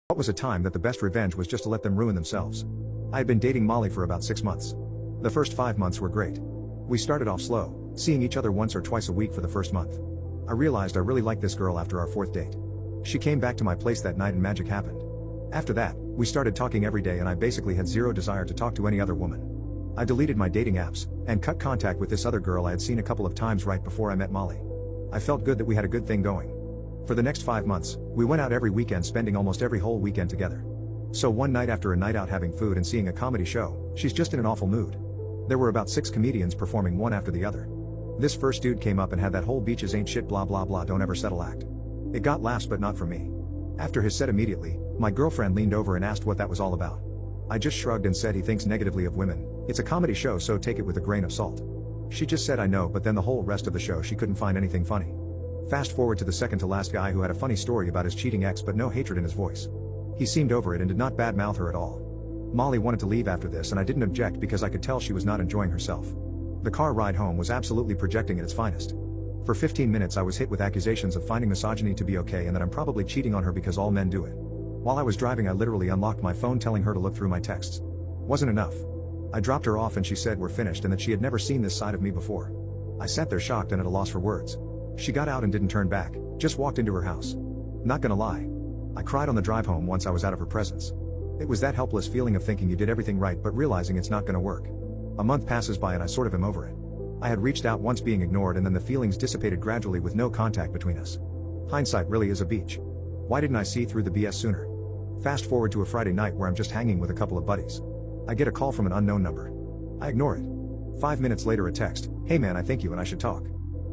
What was a time that the best revenge was just to let them ruin themselves. I had been dating Molly for about 6 months. The first 5 months were great. We started off slow, seeing each other once or twice a week for the first month. I realized I really liked this girl after our 4th date. She came back to my place that night and magic happened. After that, we started talking every day and I basically had zero desire to talk to any other woman. I deleted my dating apps, and cut contact with this other girl I had seen a couple of times right before I met Molly. I felt good that we had a good thing going. For the next 5 months, we went out every weekend, spending almost every whole weekend together. So one night after a night out having food and seeing a comedy show, she's just in an awful mood. There were about 6 comedians performing one after the other. This first dude came up and had that whole beaches ain't shit blah blah blah don't ever settle act. It got laughs but not from me. After his set immediately, my girlfriend leaned over and asked what that was all about. I just shrugged and said he thinks negatively of women. It's a comedy show, so take it with a grain of salt. She just said I know, but then the whole rest of the show she couldn't find anything funny. Fast forward to the second to last guy who had a funny story about his cheating ex but no hatred in his voice. He seemed over it and did not badmouth her at all. Molly wanted to leave after this and I didn't object because I could tell she was not enjoying herself. The car ride home was absolutely projecting at its finest. For 15 minutes I was hit with accusations of finding misogyny to be okay and that I'm probably cheating on her because all men do it. While I was driving I literally unlocked my phone telling her to look through my texts. Wasn't enough. I dropped her off and she said we're finished and that she had never seen this side of me before. I sat there shocked and at a loss for words. She got out and didn't turn back, just walked into her house. Not gonna lie. I cried on the drive home once I was out of her presence. It was that helpless feeling of thinking you did everything right but realizing it's not gonna work. A month passes by and I sort of am over it. I had reached out once being ignored and then the feelings dissipated gradually with no contact between us. Hindsight really is a beach. Why didn't I see through the BS sooner? Fast forward to a Friday night where I'm just hanging with a couple of buddies. I get a call from an unknown number. I ignore it. 5 minutes later a text, "Hey man, I think you and I should talk.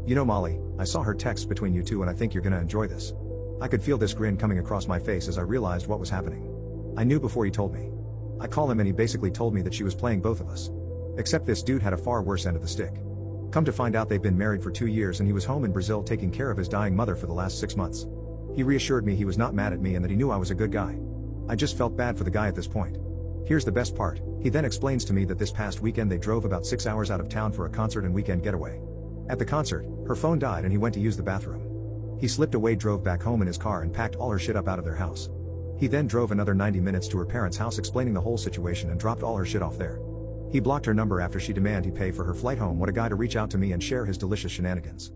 You know Molly, I saw her text between you two and I think you're gonna enjoy this." I could feel this grin coming across my face as I realized what was happening. I knew before he told me. I call him and he basically told me that she was playing both of us. Except this dude had a far worse end of the stick. Come to find out they've been married for 2 years and he was home in Brazil taking care of his dying mother for the last 6 months. He reassured me he was not mad at me and that he knew I was a good guy. I just felt bad for the guy at this point. Here's the best part, he then explains to me that this past weekend they drove about 6 hours out of town for a concert and weekend getaway. At the concert, her phone died and he went to use the bathroom. He slipped away, drove back home in his car and packed all her shit up out of their house. He then drove another 90 minutes to her parents' house explaining the whole situation and dropped all her shit off there. He blocked her number after she demanded he pay for her flight home. What a guy to reach out to me and share his delicious shenanigans.